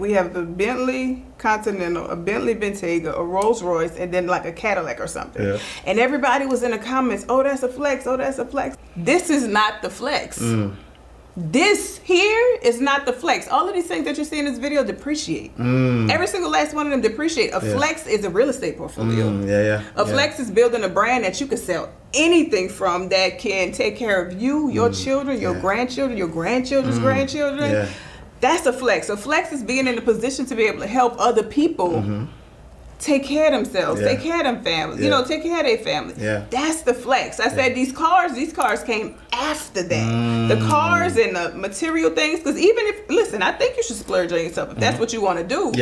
We have a Bentley Continental, a Bentley Bentayga, a Rolls Royce, and then like a Cadillac or something. Yeah. And everybody was in the comments, oh, that's a flex, oh, that's a flex. This is not the flex. This here is not the flex. All of these things that you see in this video depreciate. Every single last one of them depreciate. A flex is a real estate portfolio. A flex is building a brand that you can sell anything from that can take care of you, your children, your grandchildren, your grandchildren's grandchildren. That's a flex. A flex is being in a position to be able to help other people take care of themselves, take care of them families, you know, take care of their family. That's the flex. I said these cars came after that. The cars and the material things, because even if, listen, I think you should splurge on yourself if that's what you want to do.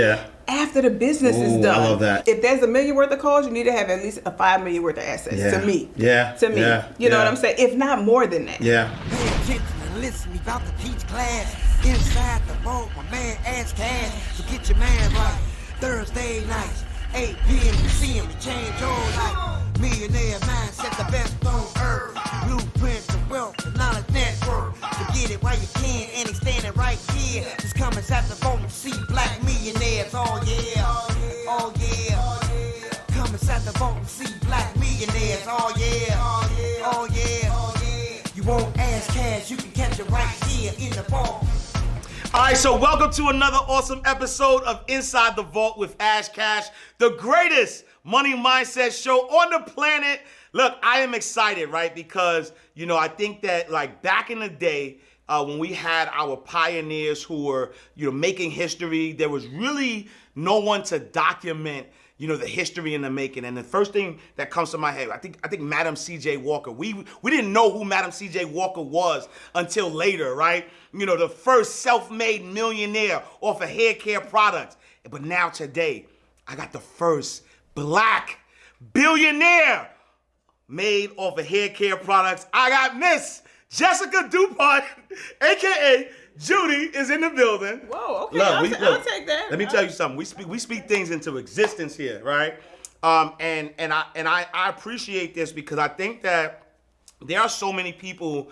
After the business is done. I love that. If there's $1 million worth of cars, you need to have at least a $5 million worth of assets. To me. To me. You know what I'm saying? If not more than that. Pay attention and listen, we about to teach class. Inside the vault, my man Ash Cash. So get your man right. Thursday nights, 8 p.m. You see him, to change your life. Millionaire Mindset, the best on earth. Blueprint to wealth, the knowledge network. So get it while you can, and he's standing right here. Just come inside the vault and see black millionaires. Oh yeah, oh yeah. Come inside the vault and see black millionaires. Oh yeah, oh yeah. You won't ask cash, you can catch it right here in the vault. All right, so welcome to another awesome episode of Inside the Vault with Ash Cash, the greatest money mindset show on the planet. Look, I am excited, right? Because, you know, I think that like back in the day, when we had our pioneers who were, you know, making history, there was really no one to document, you know, the history in the making. And the first thing that comes to my head, I think Madam C.J. Walker. We didn't know who Madam C.J. Walker was until later, right? You know, the first self-made millionaire off of hair care products. But now today, I got the first black billionaire made off of hair care products. I got Miss Jesseca Dupart, aka Judy, is in the building. Whoa, okay, I'll take that. Let me tell you something. We speak things into existence here, right? And I appreciate this because I think that there are so many people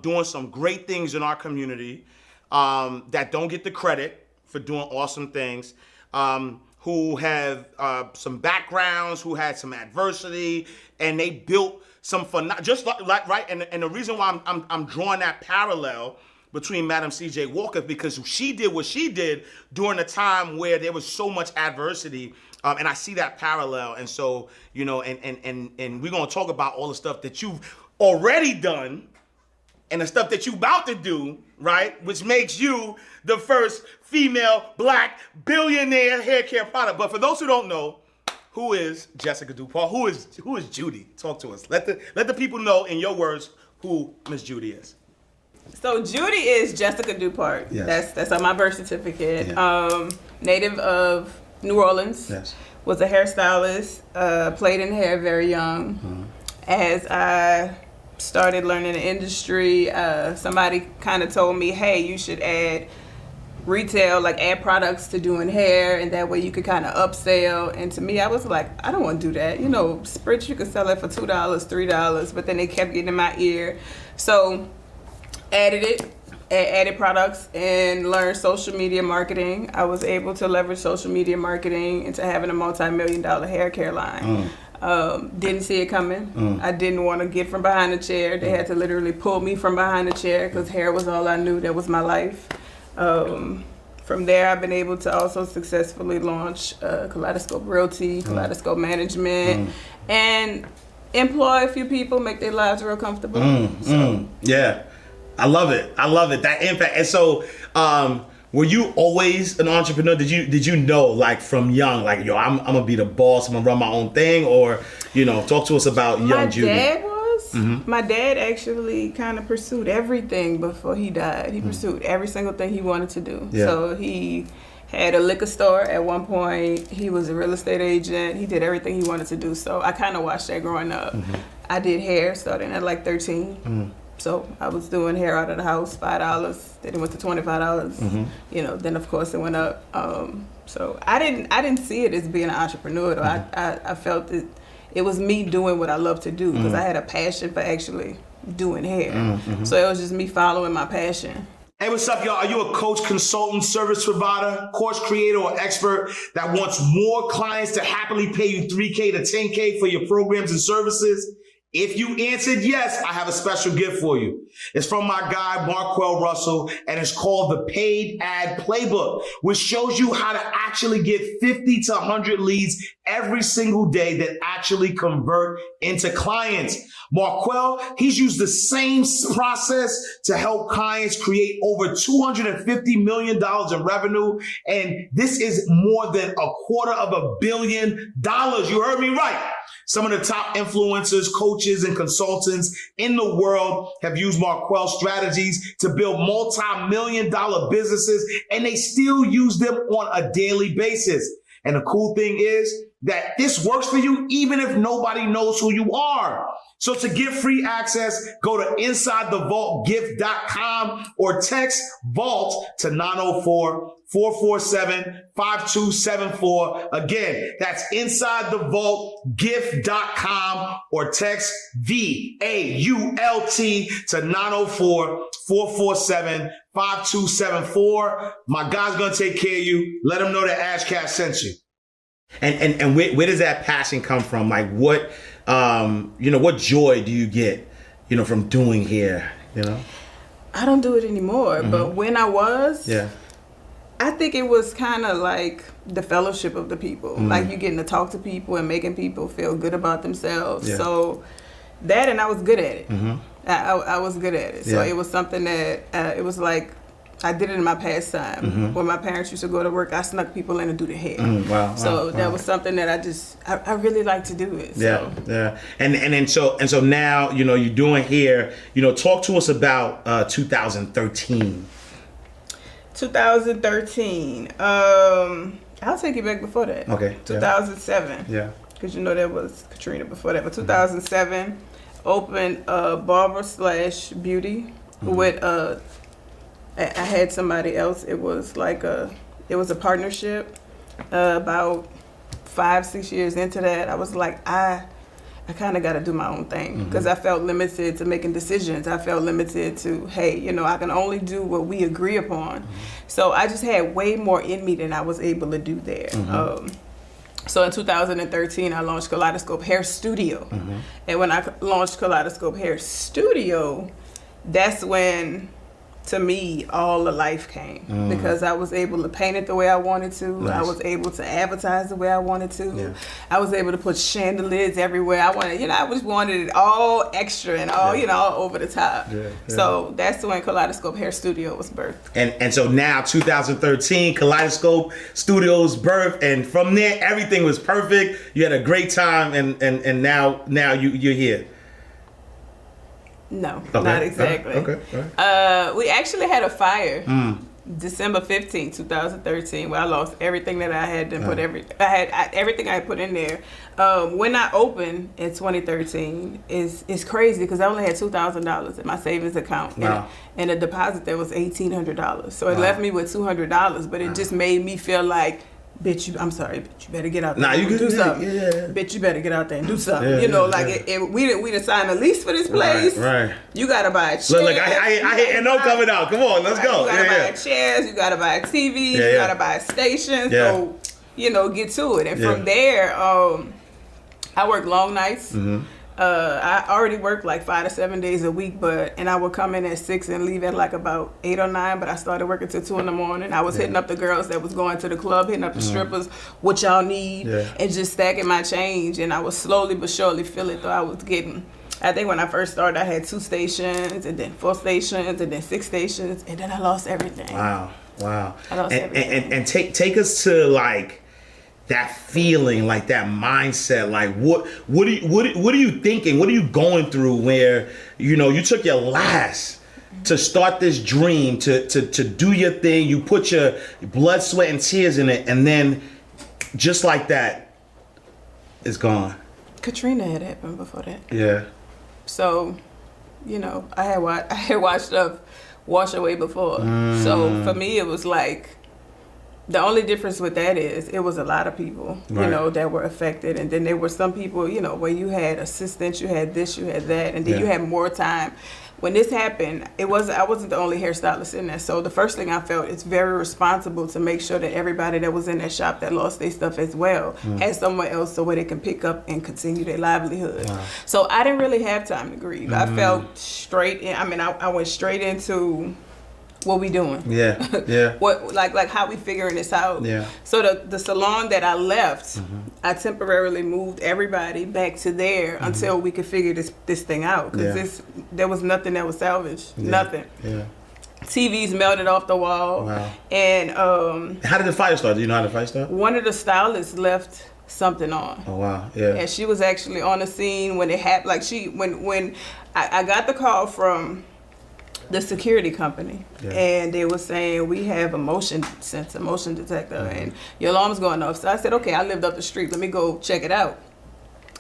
doing some great things in our community that don't get the credit for doing awesome things, who have some backgrounds, who had some adversity, and they built some fun. Just like right. And the reason why I'm drawing that parallel between Madam C.J. Walker, because she did what she did during a time where there was so much adversity, and I see that parallel. And so, you know, and we're gonna talk about all the stuff that you've already done and the stuff that you about to do, right? Which makes you the first female black billionaire hair care product. But for those who don't know, who is Jesseca Dupart? Who is Judy? Talk to us. Let the people know in your words who Miss Judy is. So Judy is Jesseca Dupart. Yes. That's on my birth certificate. Native of New Orleans. Yes. Was a hairstylist. Played in hair very young. As I started learning the industry, somebody kind of told me, hey, you should add retail, like add products to doing hair, and that way you could kind of upsell. And to me, I was like, I don't want to do that. You know, spritz, you could sell it for $2, $3, but then they kept getting in my ear. So added products and learned social media marketing. I was able to leverage social media marketing into having a multi-million-dollar hair care line. Didn't see it coming. I didn't want to get from behind the chair. They had to literally pull me from behind the chair because hair was all I knew. That was my life. From there, I've been able to also successfully launch Kaleidoscope Realty, Kaleidoscope Management, and employ a few people, make their lives real comfortable. Yeah, I love it. That impact. And so, were you always an entrepreneur? Did you know, like from young, like, yo, I'm gonna be the boss, I'm gonna run my own thing? Or, you know, talk to us about young Judy. My dad actually kind of pursued everything before he died. He pursued every single thing he wanted to do. So he had a liquor store at one point. He was a real estate agent. He did everything he wanted to do. So I kind of watched that growing up. I did hair starting at like 13. So I was doing hair out of the house, $5. Then it went to $25. You know, then of course it went up. So I didn't see it as being an entrepreneur. I felt that it was me doing what I love to do because I had a passion for actually doing hair. So it was just me following my passion. Hey, what's up, y'all? Are you a coach, consultant, service provider, course creator, or expert that wants more clients to happily pay you $3K to $10K for your programs and services? If you answered yes, I have a special gift for you. It's from my guy, Marquel Russell, and it's called the Paid Ad Playbook, which shows you how to actually get 50 to 100 leads every single day that actually convert into clients. Marquel, he's used the same process to help clients create over $250 million in revenue. And this is more than $250 million. You heard me right. Some of the top influencers, coaches, and consultants in the world have used Marquel's strategies to build multi-million-dollar businesses, and they still use them on a daily basis. And the cool thing is that this works for you even if nobody knows who you are. So to get free access, go to InsideTheVaultGift.com or text VAULT to 904-447-5274. Again, that's InsideTheVaultGift.com or text VAULT to 904-447-5274. My guy's gonna take care of you. Let him know that Ashcash sent you. And where does that passion come from? Like what, what joy do you get, from doing here, I don't do it anymore, but when I was, I think it was kind of like the fellowship of the people. Like you getting to talk to people and making people feel good about themselves. Yeah. So that, and I was good at it. I was good at it. So it was something that, it was like, I did it in my pastime. When my parents used to go to work, I snuck people in to do the hair. So that was something that I really like to do it. So. Yeah. And so now, you're doing hair. Talk to us about 2013. 2013. I'll take you back before that. Okay. 2007. Yeah. Because that was Katrina before that. But 2007, opened barber/beauty with I had somebody else. It was a partnership. About 5-6 years into that, I was like, I kind of got to do my own thing because I felt limited to making decisions. I felt limited to, hey, I can only do what we agree upon. So I just had way more in me than I was able to do there. So in 2013, I launched Kaleidoscope Hair Studio. And when I launched Kaleidoscope Hair Studio, that's when, to me, all the life came because I was able to paint it the way I wanted to. Nice. I was able to advertise the way I wanted to. Yeah. I was able to put chandeliers everywhere. I just wanted it all extra and all, all over the top. Yeah. So that's when Kaleidoscope Hair Studio was birthed. And so now 2013, Kaleidoscope Studios birthed, and from there everything was perfect. You had a great time, and now you're here. No, not exactly. Okay. We actually had a fire December 15, 2013, where I lost everything that I had and everything I had put in there. When I opened in 2013, it's crazy because I only had $2,000 in my savings account and a deposit that was $1,800. So it left me with $200, but it just made me feel like, bitch, you better get out there and do something. Yeah. Bitch, you better get out there and do something. We didn't sign a lease for this place. Right. You gotta buy a chair. Look, I hate no coming out. Come on, let's go. You gotta buy chairs. You gotta buy a TV. You gotta buy a station. So, get to it. And from there, I worked long nights. I already worked like 5 to 7 days a week, and I would come in at 6 and leave at like about 8 or 9, but I started working till 2 in the morning. I was hitting up the girls that was going to the club, hitting up the strippers, what y'all need, and just stacking my change. And I was slowly but surely feel it, though I was getting, I think when I first started, I had 2 stations, and then 4 stations, and then 6 stations, and then I lost everything. Wow. I lost everything. And take us to like, that feeling, like that mindset, like what are you thinking? What are you going through where, you took your last to start this dream, to do your thing, you put your blood, sweat, and tears in it, and then just like that, it's gone. Katrina had happened before that. Yeah. So, I had watched stuff wash away before. So for me, it was like, the only difference with that is it was a lot of people, that were affected. And then there were some people, where you had assistants, you had this, you had that. And then you had more time when this happened, I wasn't the only hairstylist in there. So the first thing I felt, it's very responsible to make sure that everybody that was in that shop that lost their stuff as well has somewhere else so where they can pick up and continue their livelihood. Wow. So I didn't really have time to grieve. I felt straight in. I mean, I went straight into what we doing. Yeah. What like how we figuring this out. Yeah. So the salon that I left, I temporarily moved everybody back to there until we could figure this thing out. Because there was nothing that was salvaged. Nothing. Yeah. TVs melted off the wall. Wow. And how did the fire start? Do you know how the fire started? one of the stylists left something on. Oh wow. Yeah. And she was actually on the scene when it happened. Like when I got the call from the security company, and they were saying we have a motion detector, and your alarm's going off. So I said, okay, I lived up the street. Let me go check it out.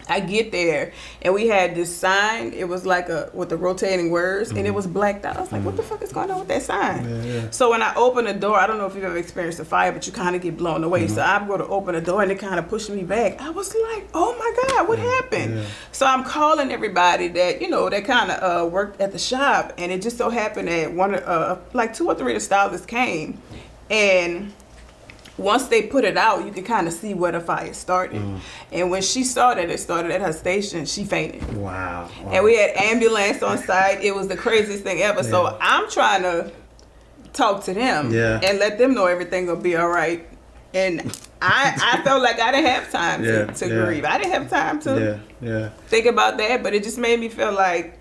I get there, and we had this sign. It was like with the rotating words, and it was blacked out. I was like, what the fuck is going on with that sign? So when I opened the door, I don't know if you've ever experienced a fire, but you kind of get blown away. So I'm going to open the door, and it kind of pushed me back. I was like, oh my God, what happened? So I'm calling everybody that, that kind of worked at the shop, and it just so happened that like 2 or 3 of the stylists came, and once they put it out, you could kind of see where the fire started. And when she started, it started at her station. She fainted. Wow. And we had ambulance on site. It was the craziest thing ever. So I'm trying to talk to them and let them know everything will be all right. And I felt like I didn't have time to grieve. I didn't have time to think about that. But it just made me feel like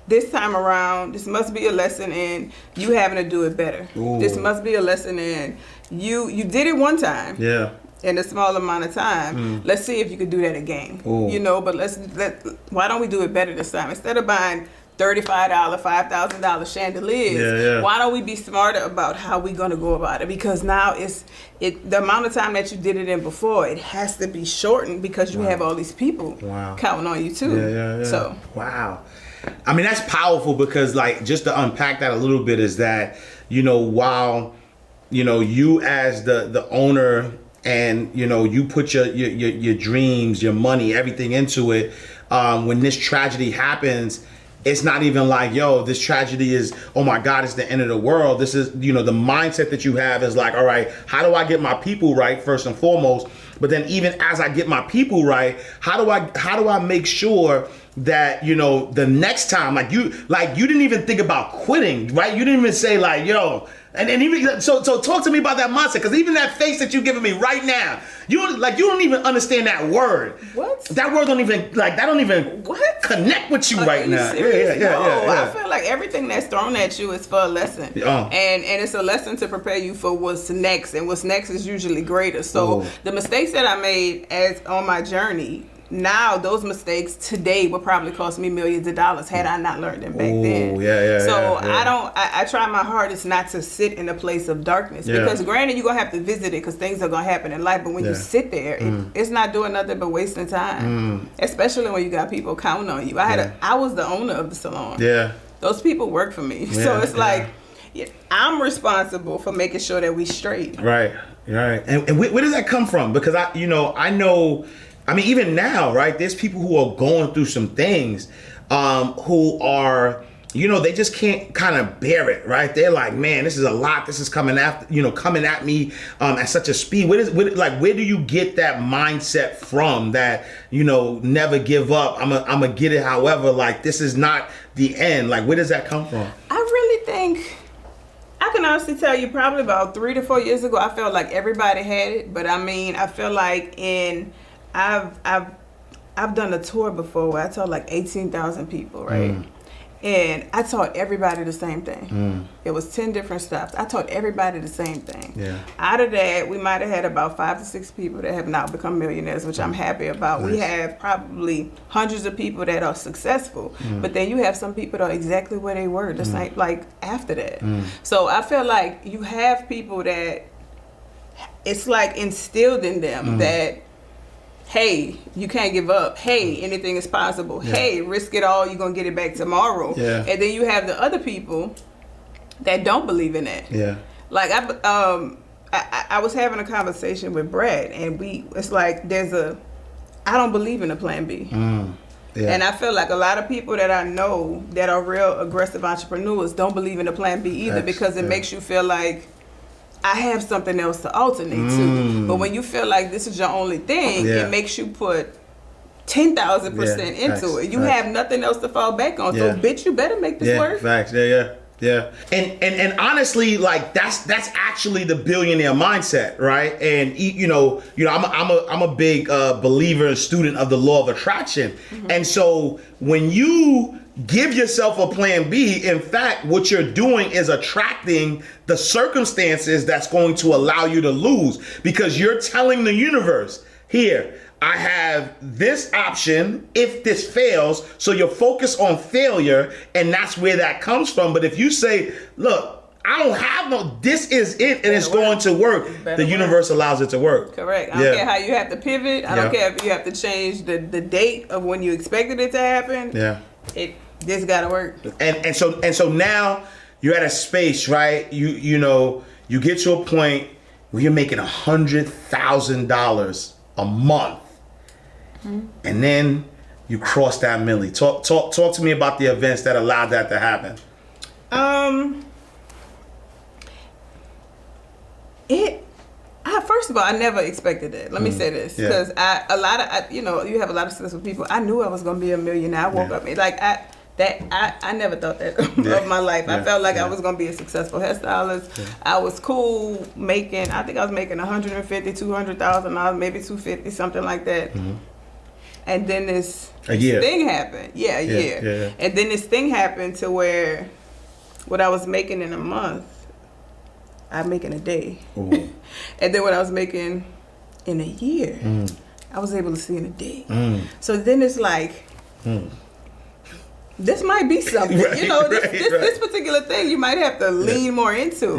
this time around, this must be a lesson in you having to do it better. Ooh. This must be a lesson in you did it one time. Yeah. In a small amount of time. Let's see if you could do that again. Ooh. But why don't we do it better this time? Instead of buying $35, $5,000 chandeliers, why don't we be smarter about how we're gonna go about it? Because now the amount of time that you did it in before, it has to be shortened because you have all these people counting on you too. Yeah. So wow. I mean, that's powerful because, like, just to unpack that a little bit is that, while, you as the owner and, you put your dreams, your money, everything into it, when this tragedy happens, it's not even like, this tragedy is, oh my God, it's the end of the world. This is, the mindset that you have is like, all right, how do I get my people right first and foremost? But then even as I get my people right, how do I make sure that, the next time, you didn't even think about quitting, right? You didn't even say like, and even so talk to me about that mindset, because even that face that you're giving me right now, you don't even understand that word. What? That word don't even connect with you right now. Yeah. I feel like everything that's thrown at you is for a lesson, and it's a lesson to prepare you for what's next, and what's next is usually greater. So the mistakes that I made on my journey, now those mistakes today would probably cost me millions of dollars had I not learned them back then. So I try my hardest not to sit in a place of darkness, because granted you're gonna have to visit it because things are gonna happen in life, but when you sit there, it's not doing nothing but wasting time. Especially when you got people counting on you. I was the owner of the salon. Those people work for me. So it's like I'm responsible for making sure that we straight. Right. And where does that come from? Because I know. I mean, even now, right, there's people who are going through some things who are, they just can't kind of bear it, right? They're like, man, this is a lot. This is coming at me at such a speed. Where do you get that mindset from that, never give up? I'm going to get it however, like, this is not the end. Like, where does that come from? I really think, I can honestly tell you probably about 3 to 4 years ago, I felt like everybody had it. But I mean, I feel like I've done a tour before where I taught like 18,000 people, right? And I taught everybody the same thing. It was 10 different stops. I taught everybody the same thing. Out of that, we might have had about 5 to 6 people that have now become millionaires, which I'm happy about. Nice. We have probably hundreds of people that are successful, but then you have some people that are exactly where they were, the same, like after that. So I feel like you have people that it's like instilled in them that, hey, you can't give up. Hey, anything is possible. Hey, risk it all. You're going to get it back tomorrow. And then you have the other people that don't believe in that. Like I was having a conversation with Brad, and it's like I don't believe in a plan B. Yeah. And I feel like a lot of people that I know that are real aggressive entrepreneurs don't believe in the plan B either, because it makes you feel like I have something else to alternate to. But when you feel like this is your only thing, it makes you put 10,000% into it. You have nothing else to fall back on. So bitch, you better make this work. Facts. Yeah. And honestly, like that's actually the billionaire mindset, right? And you know, I'm a big believer and student of the law of attraction. And so when you give yourself a plan B, in fact, what you're doing is attracting the circumstances that's going to allow you to lose, because you're telling the universe, here, I have this option if this fails. So you're focused on failure, and that's where that comes from. But if you say, look, I don't have no, this is it, and it's going to work, the universe allows it to work. Correct. I don't care how you have to pivot. I don't care if you have to change the date of when you expected it to happen. Yeah. This gotta work. And so now you're at a space, right? You know, you get to a point where you're making $100,000 a month. And then you cross that milli. Talk to me about the events that allowed that to happen. First of all, I never expected it. Let me say this, because you have a lot of successful people. I knew I was gonna be a millionaire. I woke up like I never thought that of my life. I felt like I was gonna be a successful hairstylist. I was cool making. I think I was making $150,000, $200,000, maybe $250,000, something like that. And then this thing happened. Yeah. And then this thing happened to where what I was making in a month, I make in a day. And then what I was making in a year, I was able to see in a day. So then it's like, this might be something. This particular thing you might have to lean more into.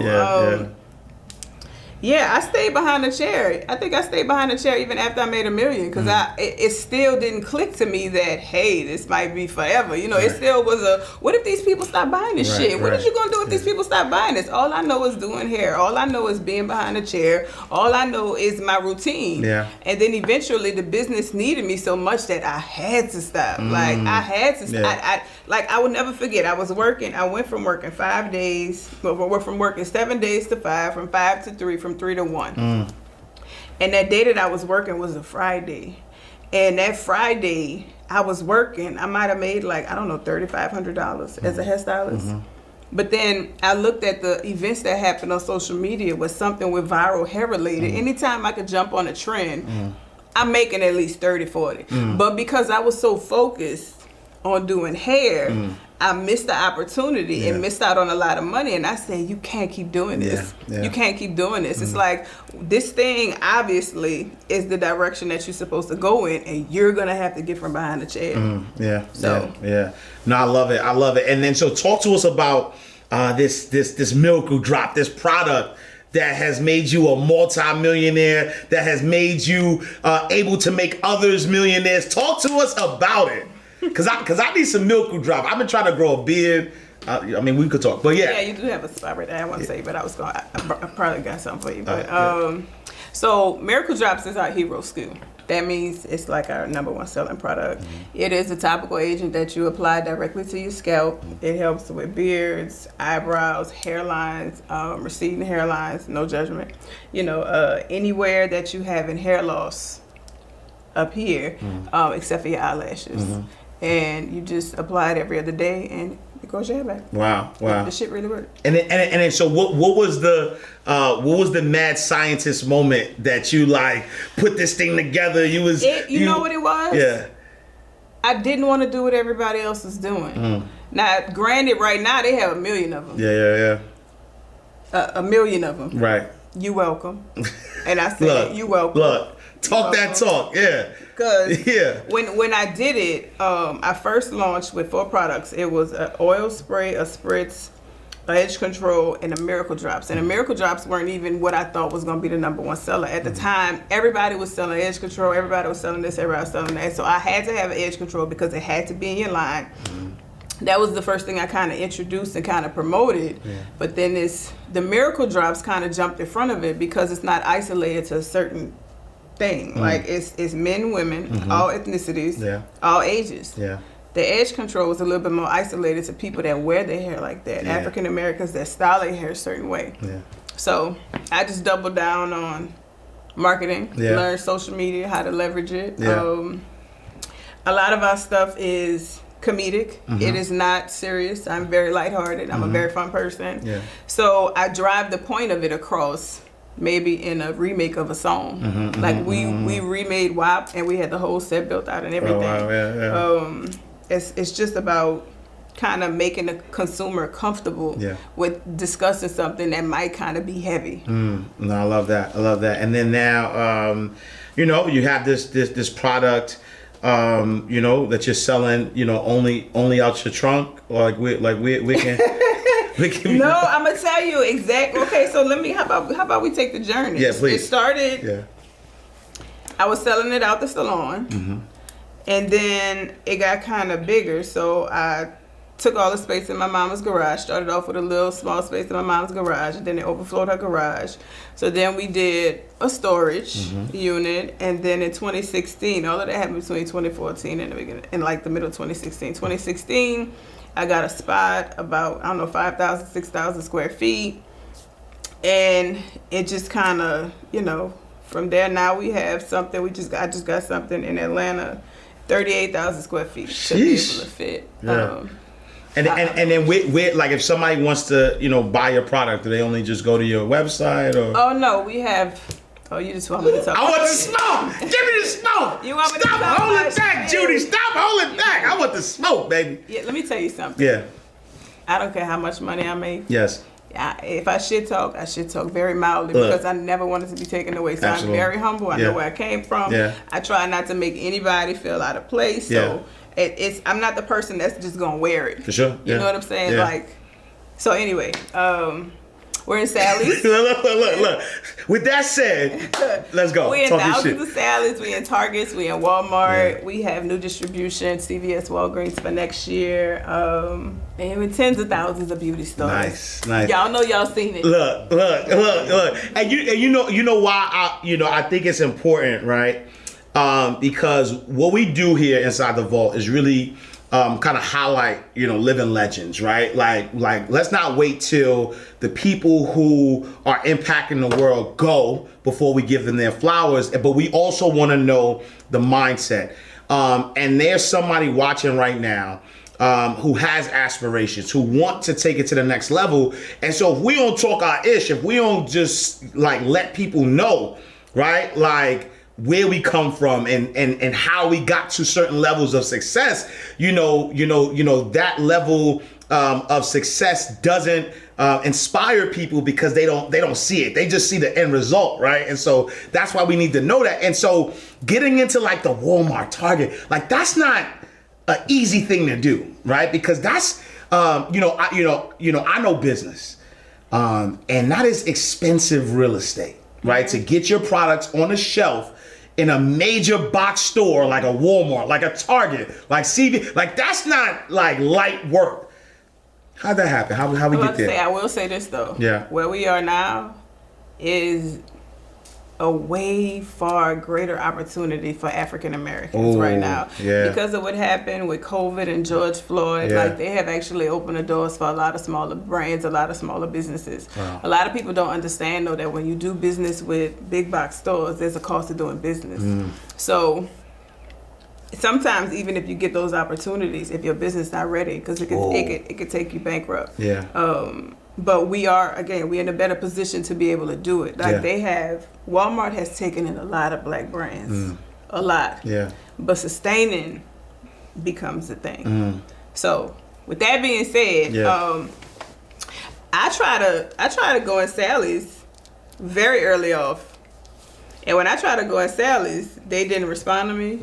I stayed behind the chair. I think I stayed behind the chair even after I made $1 million, because it still didn't click to me that, hey, this might be forever. It still was what if these people stop buying this shit? What are you gonna do if these people stop buying this? All I know is doing hair. All I know is being behind the chair. All I know is my routine. And then eventually the business needed me so much that I had to stop. Like I had to. I would never forget. I was working. I went from working 5 days, from working 7 days to 5, from 5 to 3, from 3 to 1. And that day that I was working was a Friday. And that Friday I was working, I might have made $3,500 as a hairstylist. But then I looked at the events that happened on social media was something with viral hair related. Anytime I could jump on a trend, I'm making at least 30, 40. But because I was so focused on doing hair, I missed the opportunity and missed out on a lot of money. And I said, you can't keep doing this. You can't keep doing this. It's like, this thing obviously is the direction that you're supposed to go in, and you're going to have to get from behind the chair. No, I love it. And then, so talk to us about this miracle drop, this product that has made you a multi-millionaire, that has made you able to make others millionaires. Talk to us about it. Cause I need some miracle drop. I've been trying to grow a beard. I mean, we could talk, but yeah, you do have a spot right there. I want to say, but I probably got something for you. But so Miracle Drops is our hero school. That means it's like our #1 selling product. It is a topical agent that you apply directly to your scalp. It helps with beards, eyebrows, hairlines, receding hairlines. No judgment. Anywhere that you have in hair loss up here, except for your eyelashes. And you just apply it every other day, and it goes your hair back. Wow. The shit really worked. And then so what was the mad scientist moment that you put this thing together? You know what it was? Yeah. I didn't want to do what everybody else was doing. Now, granted, right now they have 1 million of them. Yeah. 1 million of them. Right. You welcome. And I said, you welcome. Look. Talk that talk, Because when I did it, I first launched with 4 products. It was an oil spray, a spritz, an edge control, and a Miracle Drops. And the Miracle Drops weren't even what I thought was going to be the #1 seller. At the time, everybody was selling edge control, everybody was selling this, everybody was selling that. So I had to have an edge control because it had to be in your line. That was the first thing I kind of introduced and kind of promoted. But then the Miracle Drops kind of jumped in front of it because it's not isolated to a certain thing. Like it's men, women, all ethnicities, all ages. Yeah. The edge control is a little bit more isolated to people that wear their hair like that. Yeah. African Americans that style their hair a certain way. Yeah. So I just doubled down on marketing, learn social media, how to leverage it. Yeah. A lot of our stuff is comedic. It is not serious. I'm very lighthearted. I'm a very fun person. Yeah. So I drive the point of it across maybe in a remake of a song. Like we remade WAP and we had the whole set built out and everything. Oh, wow. Yeah. It's just about kind of making the consumer comfortable with discussing something that might kind of be heavy. No, I love that. And then now, you have this product, that you're selling, only out your trunk. Like we can. No, I'm gonna tell you exactly. Okay, so how about we take the journey? Yeah, please. It started. Yeah. I was selling it out the salon, and then it got kind of bigger. So I took all the space in my mama's garage. Started off with a little small space in my mama's garage, and then it overflowed her garage. So then we did a storage unit, and then in 2016, all of that happened between 2014 and the beginning, in like the middle of 2016. 2016, I got a spot about 5,000, 6,000 square feet, and it just kind of, from there now we have something. I just got something in Atlanta, 38,000 square feet to be able to fit. Yeah. And then with like if somebody wants to buy your product, do they only just go to your website or? Oh no, we have. Oh, you just want me to talk? I want the smoke. Give me the smoke. You want me to Stop talk holding about back, shit? Judy. Stop holding back. I want the smoke, baby. Yeah, let me tell you something. Yeah. I don't care how much money I make. Yes. If I shit talk, I shit talk very mildly because I never wanted to be taken away. So Absolutely. I'm very humble. I know where I came from. Yeah. I try not to make anybody feel out of place. So I'm not the person that's just gonna wear it. For sure. You know what I'm saying? Yeah. Like, so anyway, we're in Sally's. Look. With that said, let's go. We in Talk your thousands shit. of Sally's. We in Targets. We in Walmart. Yeah. We have new distribution, CVS, Walgreens for next year. And with tens of thousands of beauty stores. Nice. Y'all know y'all seen it. Look. And you know why I think it's important, right? Because what we do here inside the vault is really kind of highlight, living legends, right? Like let's not wait till the people who are impacting the world go before we give them their flowers. But we also want to know the mindset. And there's somebody watching right now who has aspirations, who want to take it to the next level. And so if we don't talk our ish, if we don't just like let people know, right? Like where we come from and how we got to certain levels of success, that level of success doesn't inspire people because they don't see it. They just see the end result, right? And so that's why we need to know that. And so getting into like the Walmart, Target, like that's not an easy thing to do, right? Because that's I know business, and that is expensive real estate, right? To get your products on the shelf in a major box store like a Walmart, like a Target, like CB, like that's not like light work. How'd that happen? How we get there? I will say this though. Yeah. Where we are now is a way far greater opportunity for African Americans right now. Yeah. Because of what happened with COVID and George Floyd, like they have actually opened the doors for a lot of smaller brands, a lot of smaller businesses. Wow. A lot of people don't understand though that when you do business with big box stores, there's a cost of doing business. So sometimes even if you get those opportunities, if your business is not ready, because it could take you bankrupt. Yeah. But we're in a better position to be able to do it. Like Walmart has taken in a lot of black brands, a lot. Yeah. But sustaining becomes the thing. So with that being said, I try to go in Sally's very early off. And when I try to go in Sally's, they didn't respond to me.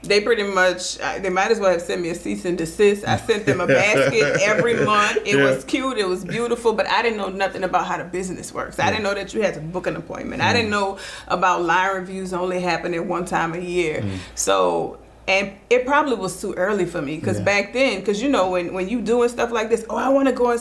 They pretty much, they might as well have sent me a cease and desist. I sent them a basket every month. It was cute, it was beautiful, but I didn't know nothing about how the business works. I didn't know that you had to book an appointment. I didn't know about line reviews only happening one time a year. So, and it probably was too early for me because back then, because when you doing stuff like this, I want to go in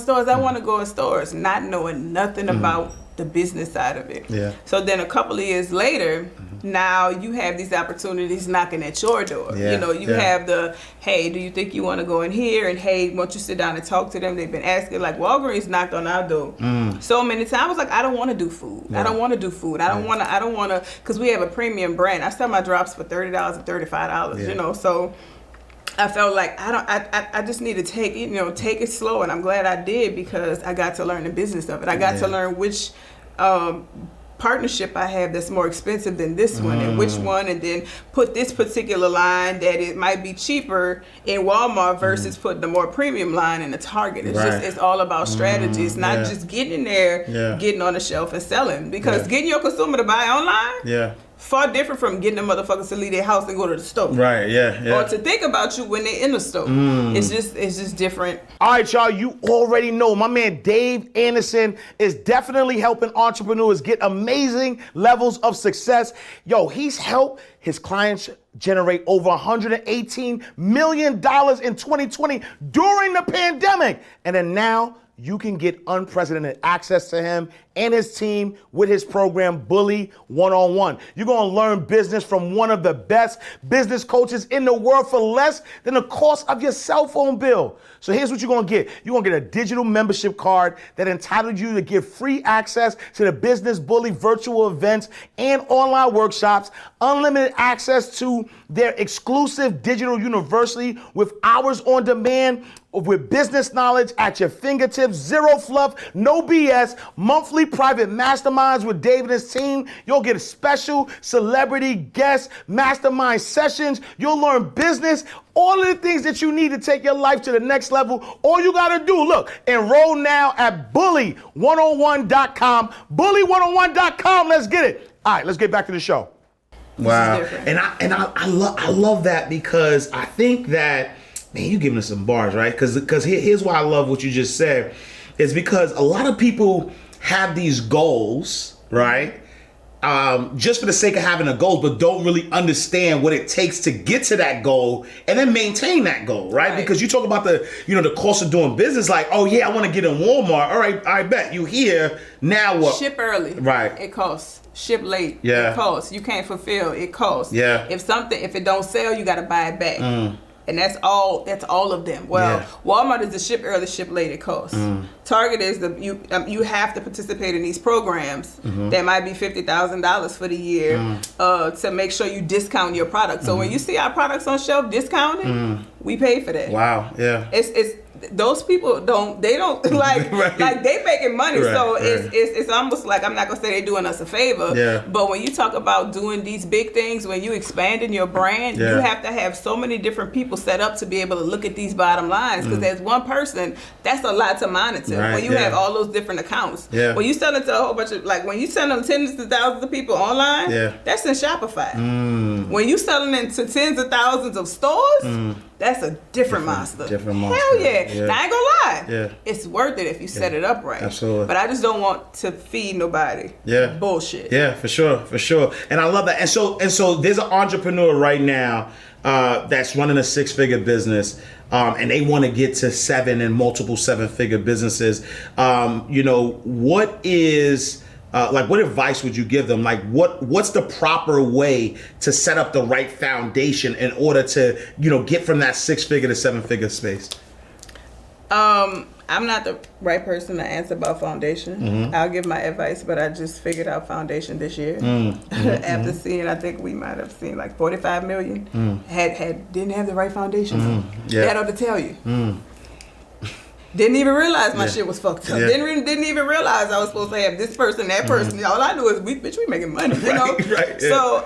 stores, not knowing nothing about the business side of it. Yeah. So then a couple of years later, now you have these opportunities knocking at your door. Yeah, You know, you have the, hey, do you think you want to go in here? And hey, won't you sit down and talk to them? They've been asking, like Walgreens knocked on our door so many times. I was like, I don't want to do food. I don't want to do food. I don't want to, because we have a premium brand. I sell my drops for $30 and $35, you know, so I felt like I just need to take it slow, and I'm glad I did, because I got to learn the business of it. I got to learn which partnership I have that's more expensive than this one, and which one, and then put this particular line that it might be cheaper in Walmart versus putting the more premium line in the Target. It's just, it's all about strategy. It's not just getting in there, getting on the shelf and selling, because getting your consumer to buy online, far different from getting the motherfuckers to leave their house and go to the store. Right, Or to think about you when they're in the store. It's just different. All right, y'all, you already know my man Dave Anderson is definitely helping entrepreneurs get amazing levels of success. Yo, he's helped his clients generate over $118 million in 2020 during the pandemic. And then now you can get unprecedented access to him and his team with his program, Bully One-on-One. You're gonna learn business from one of the best business coaches in the world for less than the cost of your cell phone bill. So here's what you're gonna get. You're gonna get a digital membership card that entitles you to get free access to the Business Bully virtual events and online workshops, unlimited access to their exclusive digital university with hours on demand, with business knowledge at your fingertips, zero fluff, no BS, monthly private masterminds with Dave and his team. You'll get special celebrity guest mastermind sessions. You'll learn business, all of the things that you need to take your life to the next level. All you gotta do, look, enroll now at bully101.com, bully101.com, let's get it. All right, let's get back to the show. Wow, and I love that, because I think that, man, you giving us some bars, right? Because here's why I love what you just said, is because a lot of people have these goals, right? Just for the sake of having a goal, but don't really understand what it takes to get to that goal and then maintain that goal, right? Because you talk about the cost of doing business, like, oh yeah, I want to get in Walmart. All right, I bet you here. Now what? Ship early. Right. It costs. Ship late. Yeah. It costs. You can't fulfill. It costs. Yeah. If it don't sell, you got to buy it back. And that's all of them. Well, Walmart is the ship early, ship late, it costs. Target is you have to participate in these programs that might be $50,000 for the year to make sure you discount your product. So when you see our products on shelf discounted, we pay for that. Wow, yeah. It's those people don't like like they making money, so it's almost like, I'm not gonna say they're doing us a favor, but when you talk about doing these big things, when you expanding your brand, you have to have so many different people set up to be able to look at these bottom lines, because as one person, that's a lot to monitor. When you have all those different accounts, when you sell it to a whole bunch of, like when you send them tens of thousands of people online, that's in Shopify. When you selling it to tens of thousands of stores, that's a different monster. Hell yeah. Now, I ain't gonna lie. It's worth it if you set it up right. Absolutely. But I just don't want to feed nobody bullshit. Yeah, for sure. And I love that. And so there's an entrepreneur right now that's running a 6-figure business. And they want to get to 7 and multiple 7-figure businesses. What is what advice would you give them? Like, what's the proper way to set up the right foundation in order to, get from that 6-figure to 7-figure space? I'm not the right person to answer about foundation. I'll give my advice, but I just figured out foundation this year. After seeing, I think we might have seen like 45 million didn't have the right foundation. That ought to tell you. Didn't even realize my shit was fucked up. Didn't even realize I was supposed to have this person, that person. All I knew is we making money, you know? So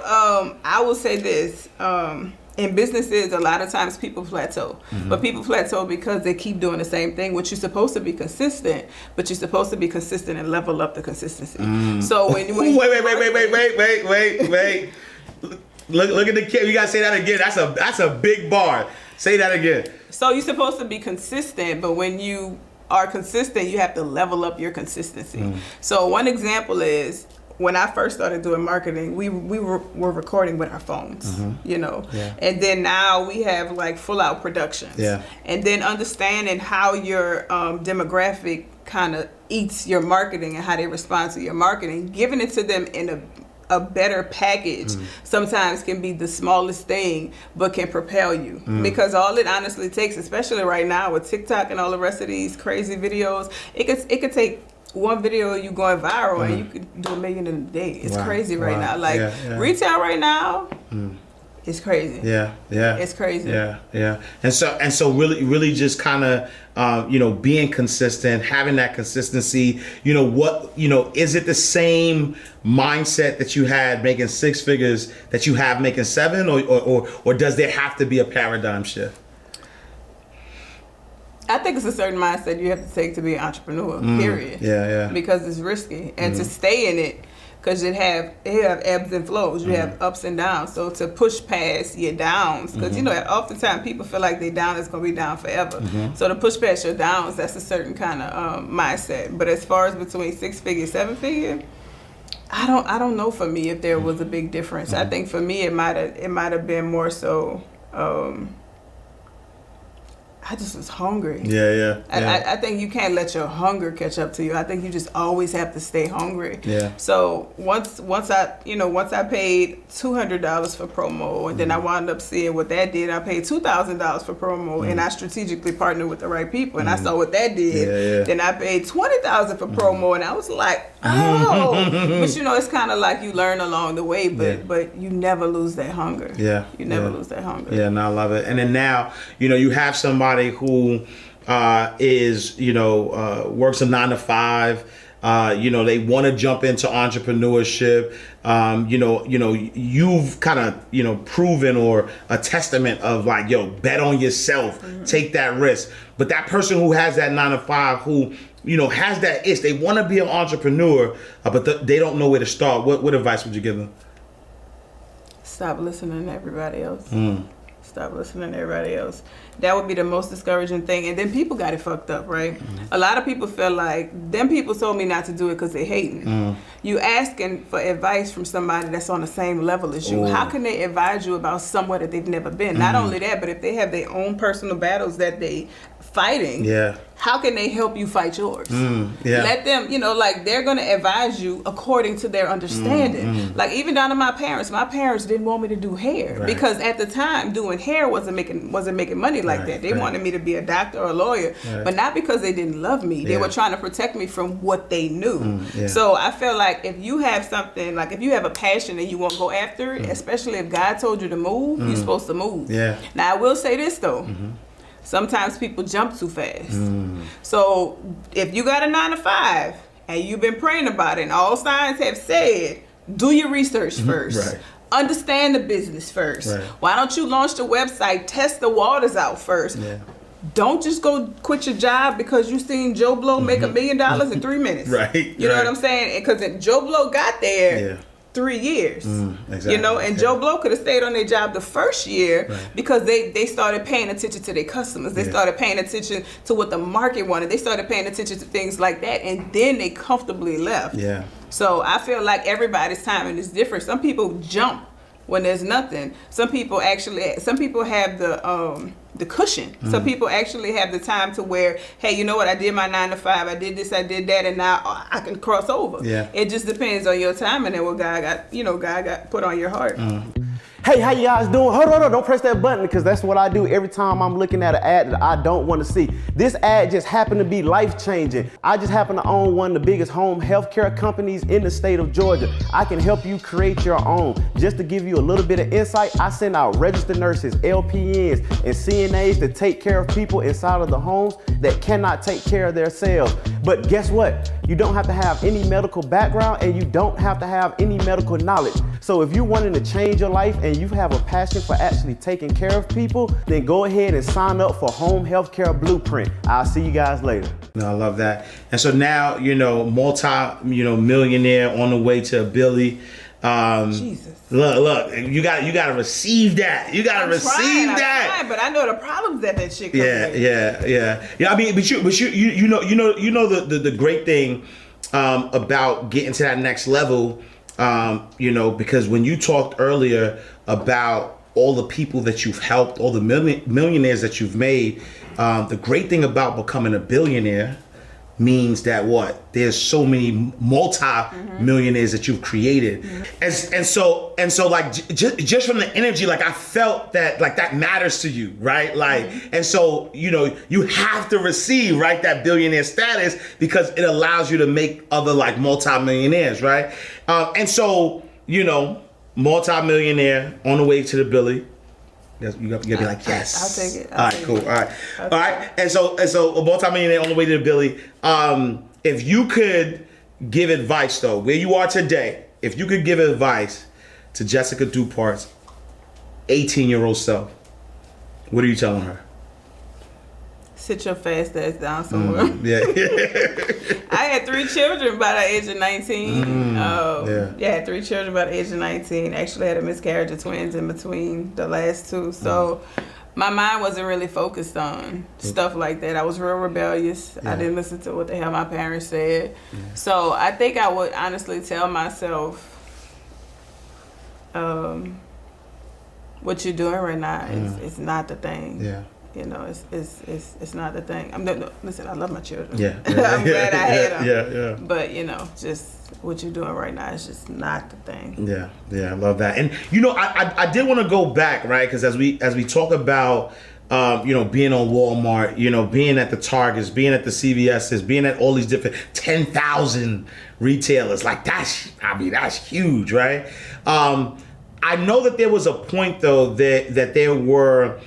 I will say this. In businesses, a lot of times people plateau. But people plateau because they keep doing the same thing, which you're supposed to be consistent, but you're supposed to be consistent and level up the consistency. So when wait. Look at the kid. You gotta say that again. That's a big bar. Say that again. So you're supposed to be consistent, but when you are consistent, you have to level up your consistency. So one example is, when I first started doing marketing, we were recording with our phones, and then now we have like full out productions. And then understanding how your demographic kind of eats your marketing and how they respond to your marketing, giving it to them in a better package sometimes can be the smallest thing, but can propel you. Because all it honestly takes, especially right now with TikTok and all the rest of these crazy videos, it could take one video you going viral and you could do $1 million in a day. It's crazy right now. Like retail right now, it's crazy. It's crazy. And so really just kind of being consistent, having that consistency. Is it the same mindset that you had making 6 figures that you have making 7, or does there have to be a paradigm shift? I think it's a certain mindset you have to take to be an entrepreneur, period. Because it's risky. And to stay in it, because it have ebbs and flows. You have ups and downs. So to push past your downs, because oftentimes people feel like they down is going to be down forever. So to push past your downs, that's a certain kind of mindset. But as far as between 6 figure, 7 figure, I don't know for me if there was a big difference. I think for me it might have been more so. I just was hungry. I think you can't let your hunger catch up to you. I think you just always have to stay hungry. So once I paid $200 for promo, and then I wound up seeing what that did. I paid $2,000 for promo, and I strategically partnered with the right people, and I saw what that did. Then I paid $20,000 for promo, and I was like, oh. But it's kind of like you learn along the way, but you never lose that hunger. You never lose that hunger. And I love it. And then now, you have somebody who is works a 9 to 5. They want to jump into entrepreneurship. You've kind of proven or a testament of like, bet on yourself, take that risk. But that person who has that 9 to 5, who has that itch, they want to be an entrepreneur, but they don't know where to start. What advice would you give them? Stop listening to everybody else. Stop listening to everybody else. That would be the most discouraging thing. And then people got it fucked up, right? A lot of people feel like, them people told me not to do it because they hating. You asking for advice from somebody that's on the same level as you. How can they advise you about somewhere that they've never been? Not only that, but if they have their own personal battles that they fighting, how can they help you fight yours? Let them, they're going to advise you according to their understanding. Like even down to my parents didn't want me to do hair because at the time doing hair wasn't making money like that. They wanted me to be a doctor or a lawyer, but not because they didn't love me. They were trying to protect me from what they knew. So I feel like if you have something, like if you have a passion and you won't go after it, especially if God told you to move, you're supposed to move. Now I will say this though. Sometimes people jump too fast. So if you got a 9 to 5 and you've been praying about it and all signs have said, do your research first. Understand the business first. Why don't you launch the website, test the waters out first. Don't just go quit your job because you seen Joe Blow make $1 million in 3 minutes. You know what I'm saying? Because if Joe Blow got there, 3 years. And Joe Blow could have stayed on their job the first year because they started paying attention to their customers. They started paying attention to what the market wanted. They started paying attention to things like that, and then they comfortably left. So I feel like everybody's timing is different. Some people jump when there's nothing. Some people have the cushion. Some people actually have the time to where, hey, you know what? I did my 9 to 5. I did this. I did that, and now I can cross over. It just depends on your timing and what God got put on your heart. Hey, how you guys doing? Hold on, don't press that button because that's what I do every time I'm looking at an ad that I don't want to see. This ad just happened to be life-changing. I just happen to own one of the biggest home healthcare companies in the state of Georgia. I can help you create your own. Just to give you a little bit of insight, I send out registered nurses, LPNs, and CNAs to take care of people inside of the homes that cannot take care of themselves. But guess what? You don't have to have any medical background and you don't have to have any medical knowledge. So if you're wanting to change your life and you have a passion for actually taking care of people, then go ahead and sign up for Home Healthcare Blueprint. I'll see you guys later. No, I love that. And so now, millionaire on the way to a Billy. Jesus. Look, you got to receive that. You got to receive that. I'm trying, but I know the problems that shit comes with. Yeah. I mean, but you know the great thing about getting to that next level. Because when you talked earlier about all the people that you've helped, all the millionaires that you've made, the great thing about becoming a billionaire, means that what? There's so many multi-millionaires that you've created. And so like just from the energy, like I felt that like that matters to you, right? Like, and so, you know, you have to receive, right, that billionaire status because it allows you to make other like multi-millionaires, right? And so, you know, multi-millionaire on the way to the Billy. You gotta be like, yes. I'll take it. All right, cool. All right. And so a multi-millionaire on the way to the Billy. If you could give advice though, where you are today, if you could give advice to Jesseca Dupart's 18-year-old self, what are you telling her? Sit your fast ass down somewhere. Yeah. I had 3 children by the age of 19. Yeah, I had 3 children by the age of 19. Actually had a miscarriage of twins in between the last 2. So my mind wasn't really focused on stuff like that. I was real rebellious. I didn't listen to what the hell my parents said. So I think I would honestly tell myself, what you're doing right now is not the thing. Yeah. You know, it's not the thing. Listen, I love my children. Yeah. I'm glad I had them. Yeah. But you know, just what you're doing right now is just not the thing. Yeah, I love that. And you know, I did want to go back, right? Because as we talk about you know, being on Walmart, you know, being at the Targets, being at the CVS's, being at all these different 10,000 retailers, like that's huge, right? I know that there was a point though that there were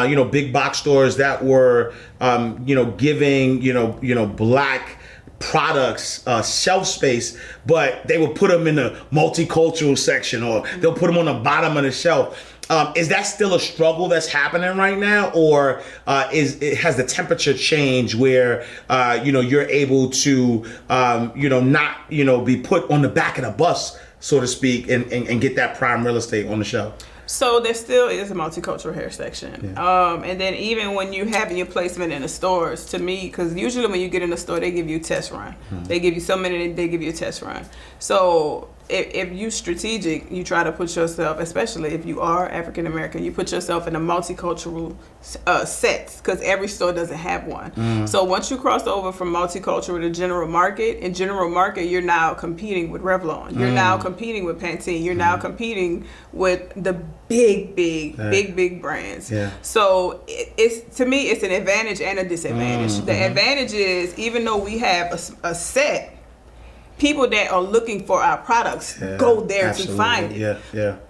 you know, big box stores that were you know, giving you know black products shelf space, but they would put them in the multicultural section, or they'll put them on the bottom of the shelf. Is that still a struggle that's happening right now, or has the temperature changed where you know, you're able to you know, not, you know, be put on the back of the bus, so to speak, and get that prime real estate on the shelf? So there still is a multicultural hair section. And then even when you have your placement in the stores, to me, because usually when you get in the store, they give you a test run. They give you so many, they give you a test run. So if you strategic, you try to put yourself, especially if you are African American, you put yourself in a multicultural sets, because every store doesn't have one. So once you cross over from multicultural to general market, in general market, you're now competing with Revlon. You're now competing with Pantene. You're now competing with the big brands. So it's, to me, it's an advantage and a disadvantage. The advantage is, even though we have a set, people that are looking for our products go there to find it.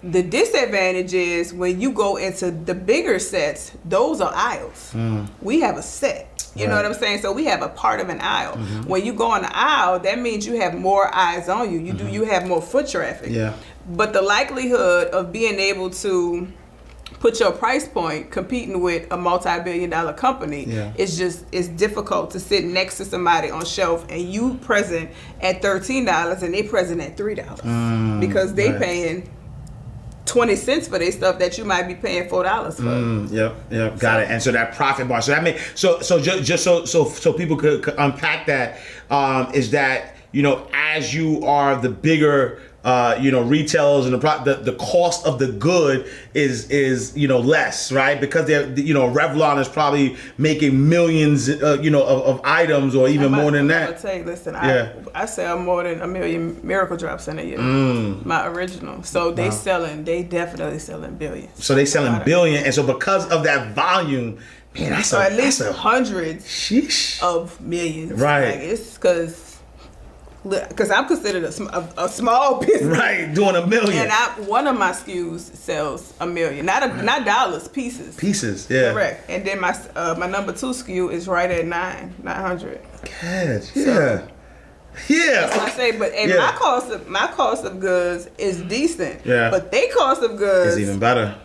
The disadvantage is when you go into the bigger sets, those are aisles. We have a set. You know what I'm saying? So we have a part of an aisle. When you go on the aisle, that means you have more eyes on you. You have more foot traffic. But the likelihood of being able to put your price point competing with a multi-billion-dollar company is difficult to sit next to somebody on shelf and you present at $13 and they present at $3 because they paying 20 cents for their stuff that you might be paying $4 for. Got it. And so that profit bar. So that means so people could unpack that is that, you know, as you are the bigger you know, retailers and the cost of the good is you know, less, right? Because they're, you know, Revlon is probably making millions you know, of items, or even more than that. I'll tell you, listen, I sell more than 1 million Miracle Drops in a year. My original. So they definitely selling billions. So they selling billion, and so because of that volume, man, that's at least hundreds of millions. Right. Like, it's because I'm considered a small business, right? Doing $1 million, and one of my SKUs sells $1 million, not dollars, pieces. Correct. And then my number 2 SKU is right at 900. Catch, That's what I say. But my cost of goods is decent. But they cost of goods is even better.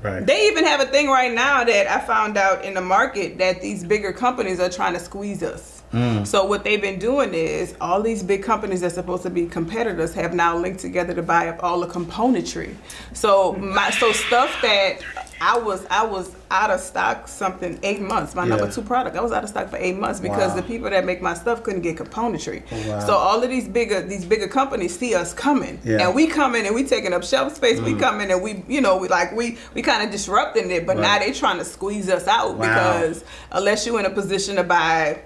Right. They even have a thing right now that I found out in the market that these bigger companies are trying to squeeze us. So what they've been doing is all these big companies that's supposed to be competitors have now linked together to buy up all the componentry. So stuff that I was out of stock 8 months. My number 2 product, I was out of stock for 8 months because the people that make my stuff couldn't get componentry. So all of these bigger companies see us coming, and we come in and we taking up shelf space. We come in and we kind of disrupting it, but now they trying to squeeze us out because unless you're in a position to buy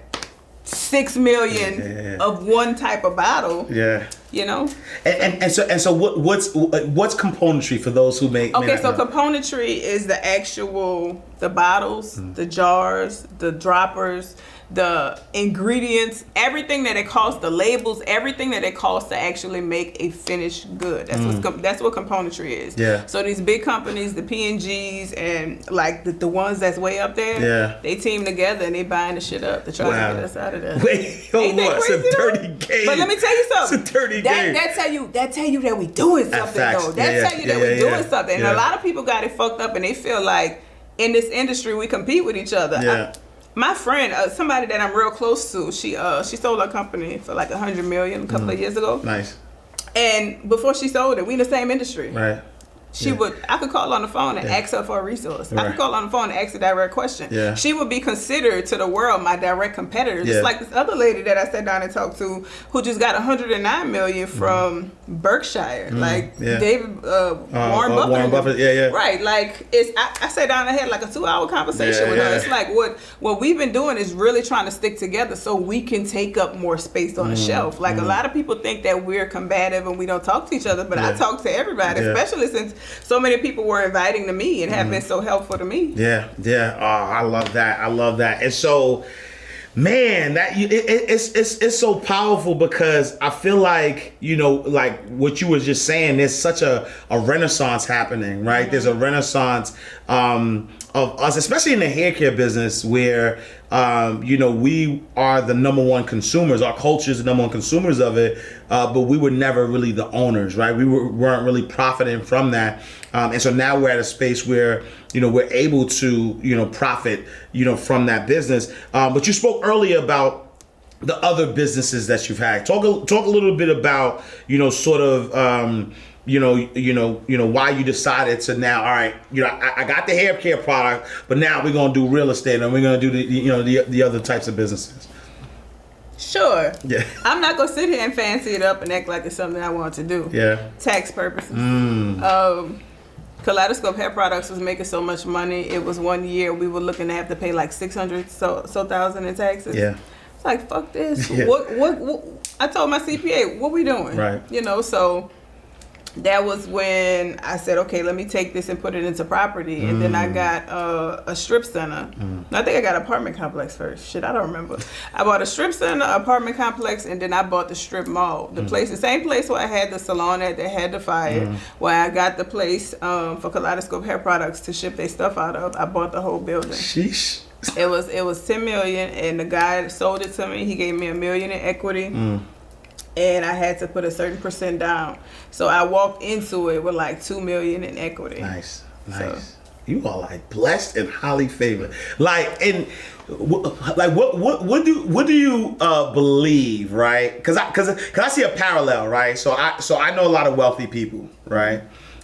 6 million of one type of bottle. Yeah. You know. And so what's componentry for those who may Okay, not so know? componentry is the bottles, the jars, the droppers, the ingredients, everything that it costs, the labels, everything that it costs to actually make a finished good. That's what componentry is. Yeah. So these big companies, the P&Gs and like the ones that's way up there, they team together and they buying the shit up to try to get us out of there. Wait, it's a dirty game. But let me tell you something. It's a dirty game. That tell you that we doing something though. That tell you that we doing something. And a lot of people got it fucked up and they feel like in this industry we compete with each other. Yeah. My friend, somebody that I'm real close to, she sold her company for like $100 million a couple of years ago. Nice. And before she sold it, we in the same industry. Right. I could call on the phone and ask her for a resource. Right. I could call on the phone and ask a direct question. Yeah. She would be considered to the world my direct competitor. Just like this other lady that I sat down and talked to who just got $109 million from Berkshire. Like David Warren Buffett. Yeah. Right. Like I sat down and had like a 2-hour conversation with her. It's like what we've been doing is really trying to stick together so we can take up more space on the shelf. Like a lot of people think that we're combative and we don't talk to each other, but I talk to everybody, especially since so many people were inviting to me and have been so helpful to me. Yeah. Oh, I love that. And so, man, that it's so powerful because I feel like, you know, like what you were just saying, there's such a renaissance happening, right? There's a renaissance of us, especially in the hair care business where, you know, we are the number one consumers. Our culture is the number one consumers of it, but we were never really the owners, right? We weren't really profiting from that. And so now we're at a space where, you know, we're able to, you know, profit, you know, from that business. But you spoke earlier about the other businesses that you've had. Talk a little bit about, you know, sort of, you know, why you decided to now, all right, you know, I got the hair care product, but now we're gonna do real estate and we're gonna do the other types of businesses. Sure. Yeah. I'm not gonna sit here and fancy it up and act like it's something I want to do. Yeah. Tax purposes. Kaleidoscope Hair Products was making so much money. It was one year we were looking to have to pay like $600,000 in taxes. Yeah. It's like, fuck this. Yeah. What? I told my CPA, what we doing? Right. You know, so that was when I said, okay, let me take this and put it into property. And then I got a strip center. I think I got an apartment complex first. Shit, I don't remember. I bought a strip center, apartment complex, and then I bought the strip mall. The same place where I had the salon at that had the fire, where I got the place for Kaleidoscope Hair Products to ship their stuff out of. I bought the whole building. Sheesh. It was $10 million, and the guy sold it to me. He gave me $1 million in equity. And I had to put a certain percent down. So I walked into it with like $2 million in equity. Nice. So. You are like blessed and highly favored. Like, and like what do you believe, right? Because I see a parallel, right? So I know a lot of wealthy people, right?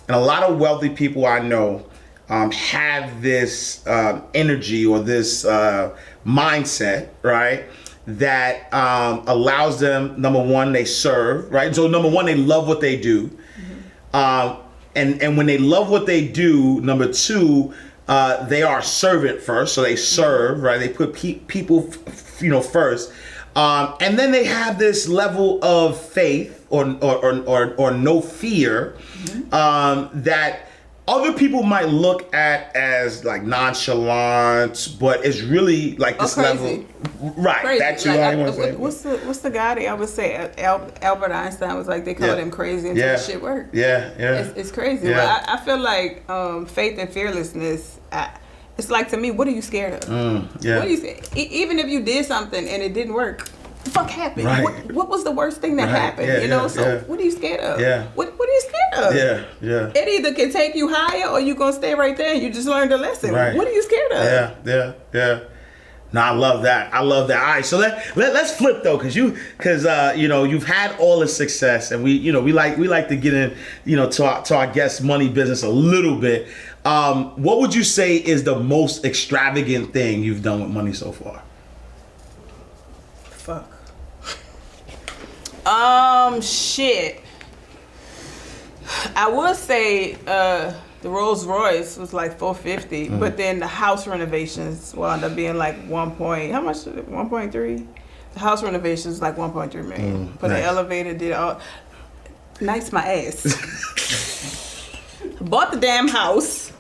And a lot of wealthy people I know have this energy or this mindset, right? That allows them, number one, they serve, right? So number one, they love what they do. And when they love what they do, number two, they are a servant first. So they serve, right? They put people, first. And then they have this level of faith or no fear that other people might look at as like nonchalant, but it's really like this level, right? Crazy. That's you. Like, what's the guy that I would say? Albert Einstein was like, they called him crazy until the shit worked. Yeah. It's crazy. Yeah. But I feel like faith and fearlessness. It's like, to me, what are you scared of? Yeah. What are you even if you did something and it didn't work? What the fuck happened? Right. What was the worst thing that happened? What are you scared of? Yeah. What are you scared of? Yeah. It either can take you higher or you gonna stay right there and you just learned a lesson. Right. What are you scared of? Yeah. No, I love that. All right, so let's flip though, because you've had all the success, and we like to get in, to our guest money business a little bit. What would you say is the most extravagant thing you've done with money so far? Fuck. Shit. I would say the Rolls Royce was like $450, but then the house renovations wound up being like 1 point. How much? 1.3. The house renovation is like 1.3 million. Put nice. an elevator, did all. Nice my ass. Bought the damn house.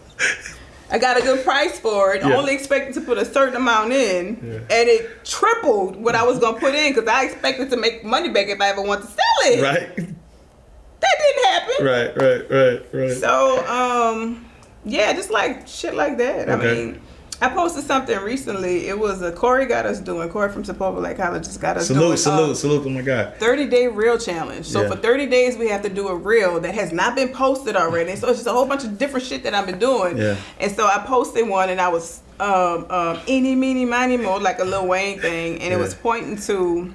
I got a good price for it. Yeah. Only expected to put a certain amount in, and it tripled what I was gonna put in because I expected to make money back if I ever want to sell it. Right. That didn't happen. Right. So, yeah, just like shit like that. Okay. I mean, I posted something recently. It was Corey from Sepulveda College just got us doing. Salute, oh my God. 30-day reel challenge. So Yeah. for 30 days, we have to do a reel that has not been posted already. So it's just a whole bunch of different shit that I've been doing. Yeah. And so I posted one and I was eeny, meeny, miny, mo, like a Lil Wayne thing. And it was pointing to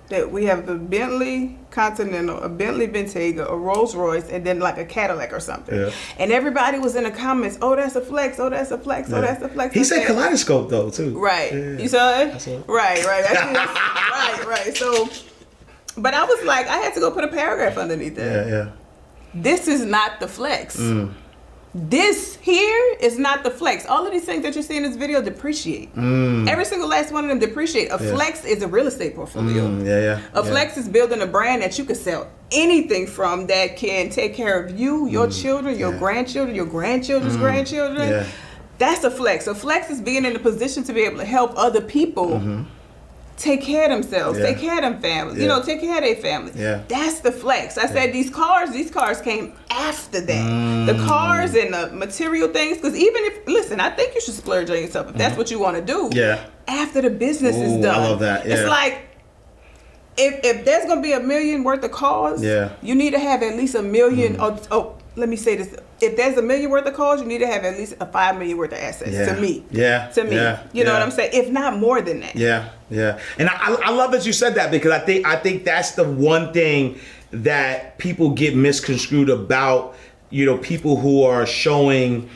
that we have the Bentley Continental, a Bentley Bentayga, a Rolls Royce, and then like a Cadillac or something. Yeah. And everybody was in the comments, oh, that's a flex, oh, that's a flex, oh, that's a flex. He said Kaleidoscope though, too. Right. Yeah. You saw it? I saw it. Right. Right. So, but I was like, I had to go put a paragraph underneath that. Yeah. This is not the flex. This here is not the flex. All of these things that you see in this video depreciate. Every single last one of them depreciate. A flex is a real estate portfolio. A flex is building a brand that you can sell anything from that can take care of you, your children, your grandchildren, your grandchildren's grandchildren. Yeah. That's a flex. A flex is being in a position to be able to help other people take care of themselves, take care of them families, you know, take care of their family. Yeah. That's the flex. I said these cars came after that. The cars and the material things, because even if, listen, I think you should splurge on yourself if that's what you want to do. Yeah. After the business is done. I love that. Yeah. It's like, if there's going to be $1 million worth of cars, you need to have at least $1 million, let me say this. If there's $1 million worth of cars, you need to have at least a $5 million worth of assets. To me. You know what I'm saying? If not more than that. Yeah. And I love that you said that, because I think that's the one thing that people get misconstrued about, you know, people who are showing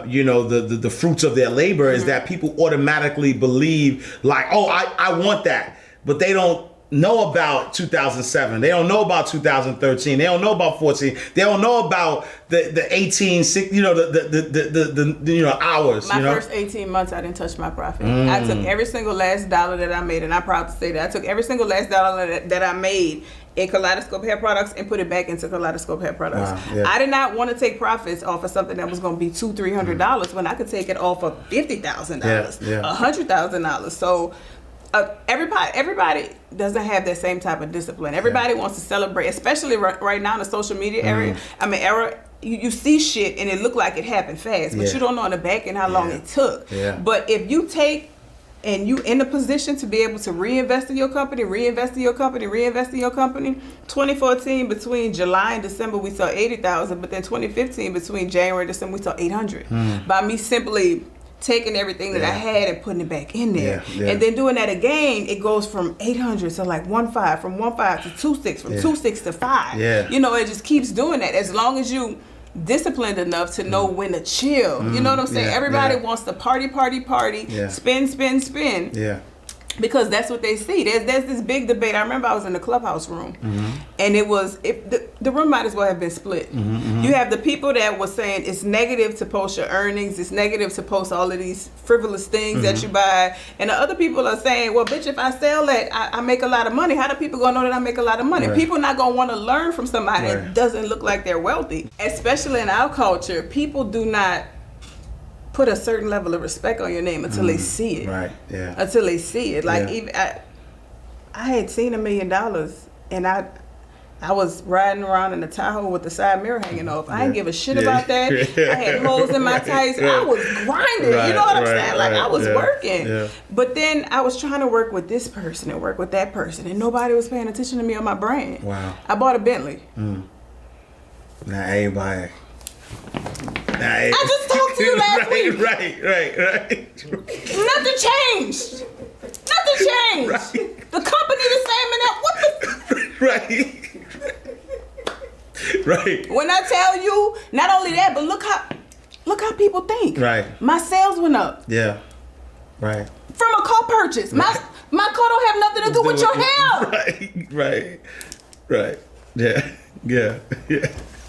you know, the fruits of their labor is that people automatically believe like, oh, I want that, but they don't know about 2007. They don't know about 2013. They don't know about 14. They don't know about the 18, you know, the you know, hours. My first 18 months, I didn't touch my profit. I took every single last dollar that I made, and I'm proud to say that I took every single last dollar that I made in Kaleidoscope Hair Products and put it back into Kaleidoscope Hair Products. Wow, yeah. I did not want to take profits off of something that was going to be $200-$300 when I could take it off of $50,000, $100,000. So everybody doesn't have that same type of discipline. Everybody wants to celebrate, especially right now in the social media era. You see shit and it look like it happened fast, but you don't know in the back end how long it took. But if you take and you in a position to be able to reinvest in your company, 2014 between July and December we saw 80,000, but then 2015 between January and December we saw 800. By me simply taking everything that I had and putting it back in there. And then doing that again, it goes from 800 to like 1.5, from 1.5 to 2.6, from 2.6 to 5. You know, it just keeps doing that as long as you disciplined enough to know when to chill. You know what I'm saying? Everybody wants to party, spin. Because that's what they see. There's this big debate. I remember I was in the clubhouse room, and the room might as well have been split. You have the people that was saying it's negative to post your earnings, it's negative to post all of these frivolous things that you buy, and the other people are saying, well, bitch, if I sell that, I make a lot of money. How do people gonna know that I make a lot of money? People not gonna want to learn from somebody that doesn't look like they're wealthy. Especially in our culture, people do not put a certain level of respect on your name until they see it. Until they see it. Like even I had seen $1 million and I was riding around in a Tahoe with the side mirror hanging off. I didn't give a shit about that. I had holes in my tights. I was grinding. You know what I'm saying? Like I was working. But then I was trying to work with this person and work with that person, and nobody was paying attention to me on my brand. I bought a Bentley. Now everybody. I just talked to you last week. Right. Nothing changed. The company the same and that. What the? Right. When I tell you, not only that, but look how people think. My sales went up. From a car purchase. My car don't have nothing to do with your hair. Right. Yeah.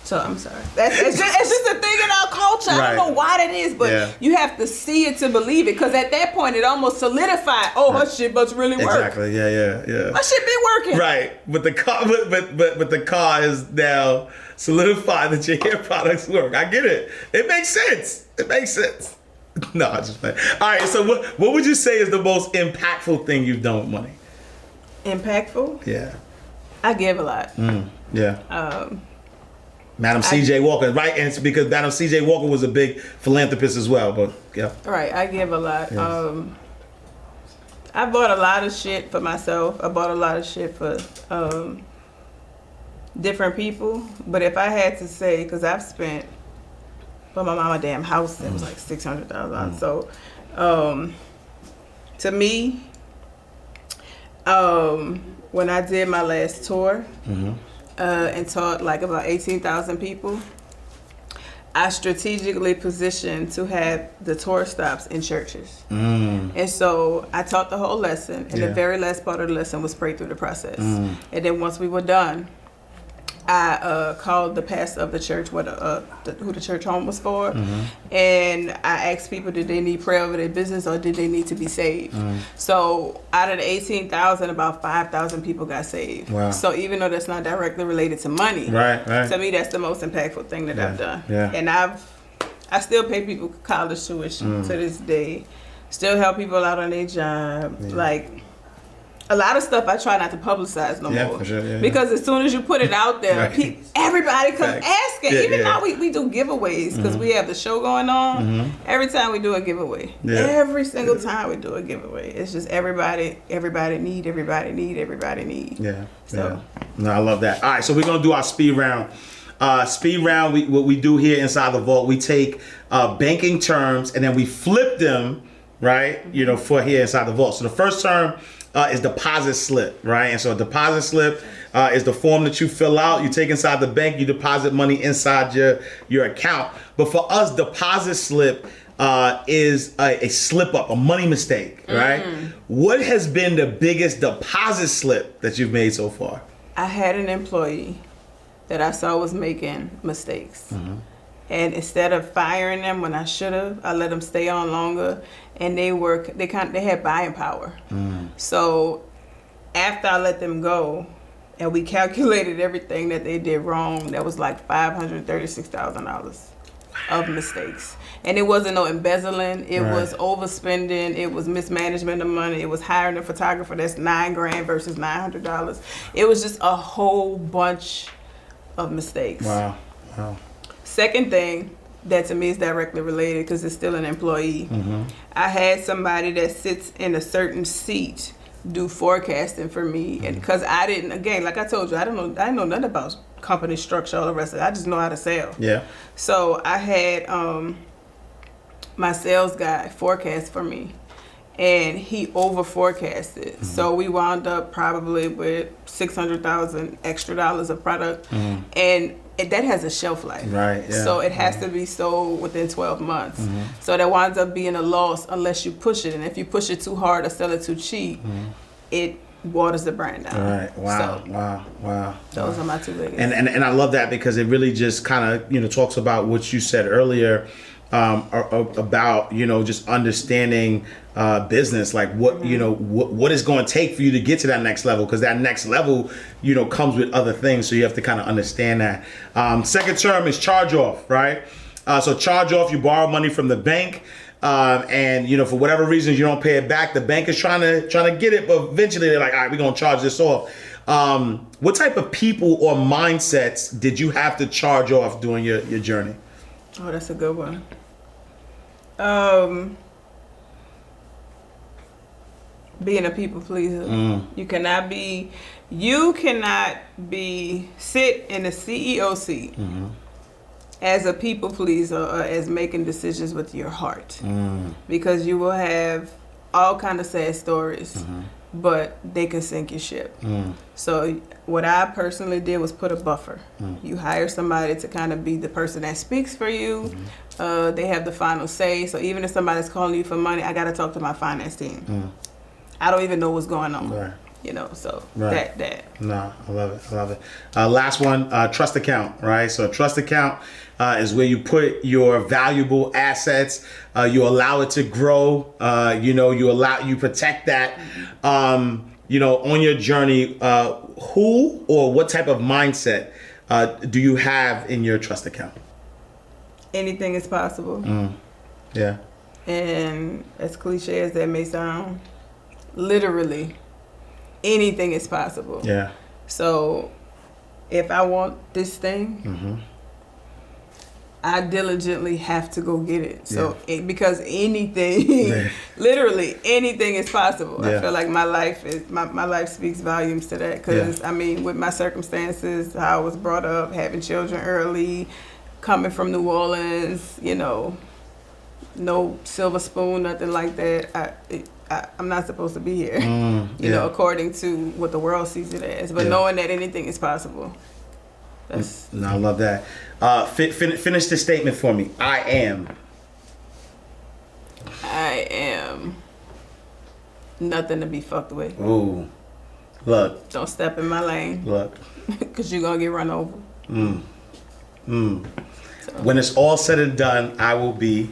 So I'm sorry. It's just a thing in our culture. emotion. I Right. don't know why that is, but Yeah. you have to see it to believe it. Because at that point, it almost solidified. Oh, her shit must really work. Exactly. Yeah. My shit be working. Right. But the car, but the car is now solidified that your hair products work. I get it. It makes sense. No, I just playing. All right. So what would you say is the most impactful thing you've done with money? Impactful? Yeah. I give a lot. Yeah. Madam C.J. Walker, right? And it's because Madam C.J. Walker was a big philanthropist as well. But yeah. Right, I give a lot. Yes. I bought a lot of shit for myself. I bought a lot of shit for different people. But if I had to say, because I've spent for my mama damn house, it was like $600,000. So to me, when I did my last tour and taught like about 18,000 people, I strategically positioned to have the tour stops in churches. And so I taught the whole lesson, and the very last part of the lesson was pray through the process. And then once we were done, I called the pastor of the church, who the church home was for, and I asked people, did they need prayer over their business or did they need to be saved? So out of the 18,000, about 5,000 people got saved. Wow. So even though that's not directly related to money, Right. to me that's the most impactful thing that I've done. Yeah. And I still pay people college tuition to this day. Still help people out on their job. Like, a lot of stuff I try not to publicize no more. For sure. Yeah, because as soon as you put it out there, Right. everybody comes Facts. asking. Yeah, Even yeah. now we do giveaways because we have the show going on. Every time we do a giveaway. Yeah. Every single time we do a giveaway. It's just everybody need. Yeah. So. Yeah. No, I love that. All right, so we're gonna do our speed round. What we do here inside the vault, we take banking terms and then we flip them, right? For here inside the vault. So the first term is deposit slip, right? And so a deposit slip is the form that you fill out. You take inside the bank, you deposit money inside your account. But for us, deposit slip is a slip up, a money mistake, right? What has been the biggest deposit slip that you've made so far? I had an employee that I saw was making mistakes. And instead of firing them when I should have, I let them stay on longer. And they had buying power. So after I let them go, and we calculated everything that they did wrong, that was like $536,000 of mistakes. And it wasn't no embezzling, it was overspending, it was mismanagement of money, it was hiring a photographer that's $9,000 versus $900. It was just a whole bunch of mistakes. Wow. Second thing that to me is directly related because it's still an employee. I had somebody that sits in a certain seat do forecasting for me, and because I didn't, again, like I told you, I didn't know nothing about company structure, all the rest of it. I just know how to sell. Yeah. So I had my sales guy forecast for me, and he over forecasted. So we wound up probably with $600,000 extra dollars of product, and that has a shelf life. Right, yeah. So it has to be sold within 12 months. So that winds up being a loss unless you push it. And if you push it too hard or sell it too cheap, it waters the brand down. Right. Wow. So Wow. those are my two biggest. And I love that because it really just kind of talks about what you said earlier about just understanding business, like what what it's going to take for you to get to that next level, because that next level comes with other things, so you have to kind of understand that. Second term is charge off, right? So charge off, you borrow money from the bank, and for whatever reasons you don't pay it back. The bank is trying to get it, but eventually they're like, all right, we're gonna charge this off. What type of people or mindsets did you have to charge off during your journey? Oh, that's a good one. Being a people pleaser. You cannot be sit in a CEO seat as a people pleaser or as making decisions with your heart, because you will have all kind of sad stories, but they can sink your ship. So what I personally did was put a buffer. You hire somebody to kind of be the person that speaks for you. They have the final say. So even if somebody's calling you for money, I got to talk to my finance team. I don't even know what's going on. Right. That. No, I love it. Last one, trust account, right? So a trust account is where you put your valuable assets. You allow it to grow. You protect that. On your journey, who or what type of mindset do you have in your trust account? Anything is possible. Yeah. And as cliche as that may sound, literally anything is possible. Yeah. So if I want this thing, I diligently have to go get it. So because anything, literally anything is possible. Yeah. I feel like my life speaks volumes to that. Because I mean, with my circumstances, how I was brought up, having children early, coming from New Orleans, no silver spoon, nothing like that. I'm not supposed to be here, according to what the world sees it as. But knowing that anything is possible. No, I love that. Finish the statement for me. I am nothing to be fucked with. Ooh, look. Don't step in my lane. Look. Because you're going to get run over. So. When it's all said and done, I will be...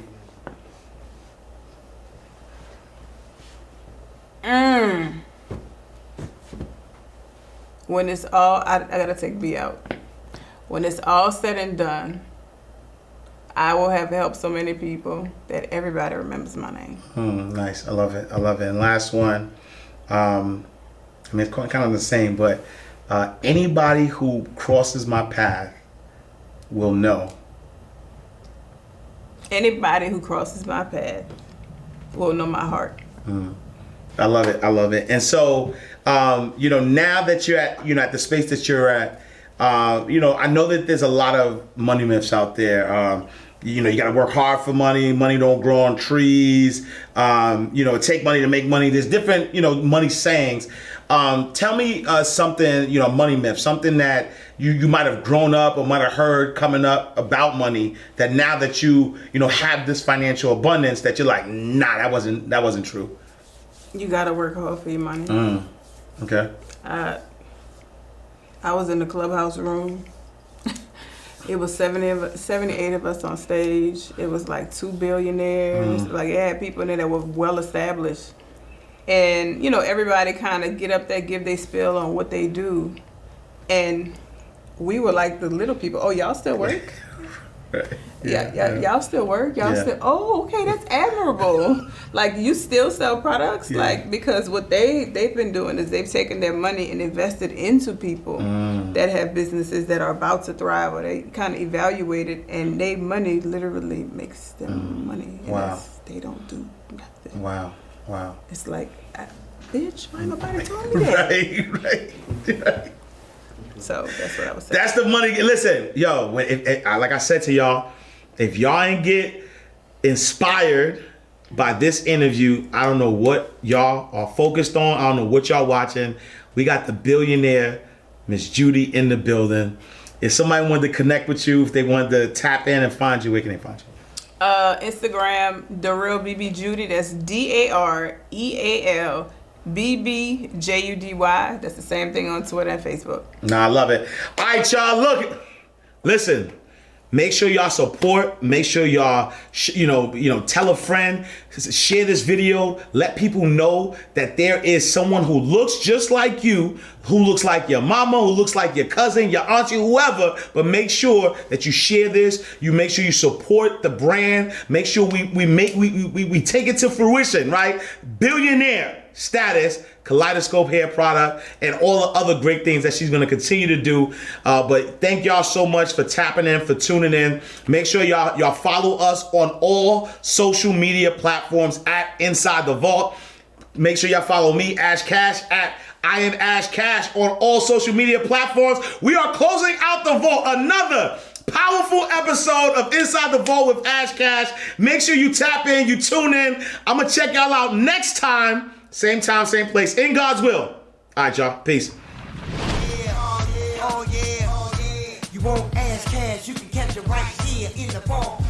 When it's all, I gotta take B out. When it's all said and done, I will have helped so many people that everybody remembers my name. Nice. I love it. And last one, it's kind of the same, but anybody who crosses my path will know. Anybody who crosses my path will know my heart. I love it. And so, now that you're at the space that you're at, I know that there's a lot of money myths out there. You got to work hard for money. Money don't grow on trees. Take money to make money. There's different, money sayings. Tell me something, money myth, something that you might have grown up or might have heard coming up about money that now that you have this financial abundance that you're like, nah, that wasn't true. You gotta work hard for your money. Okay. I was in the clubhouse room. It was 78 of us on stage. It was like 2 billionaires. Like it had people in there that were well established. And, everybody kind of get up there, give their spiel on what they do. And we were like the little people. Oh, y'all still work? Right. Y'all still work? Y'all still, okay, that's admirable. Like, you still sell products? Like, because what they've been doing is they've taken their money and invested into people that have businesses that are about to thrive, or they kind of evaluate it, and their money literally makes them money. Wow. They don't do nothing. Wow. It's like, bitch, why nobody told me that? Right. So that's what I was saying. That's the money. Listen, yo, like I said to y'all, if y'all ain't get inspired by this interview, I don't know what y'all are focused on. I don't know what y'all watching. We got the billionaire, Miss Judy, in the building. If somebody wanted to connect with you, if they wanted to tap in and find you, where can they find you? Instagram, The Real BB Judy. That's DAREAL. BBJUDY. That's the same thing on Twitter and Facebook. Nah, I love it. All right, y'all. Listen. Make sure y'all support. Make sure y'all, tell a friend. Share this video. Let people know that there is someone who looks just like you, who looks like your mama, who looks like your cousin, your auntie, whoever. But make sure that you share this. You make sure you support the brand. Make sure we take it to fruition, right? Billionaire status, Kaleidoscope Hair Product, and all the other great things that she's going to continue to do. But thank y'all so much for tapping in, for tuning in. Make sure y'all follow us on all social media platforms at Inside the Vault. Make sure y'all follow me, Ash Cash, at I am Ash Cash on all social media platforms. We are closing out the vault. Another powerful episode of Inside the Vault with Ash Cash. Make sure you tap in, you tune in. I'm going to check y'all out next time. Same time, same place, in God's will. All right, y'all. Peace. Oh yeah. You won't ask cash, you can catch it right here in the vault.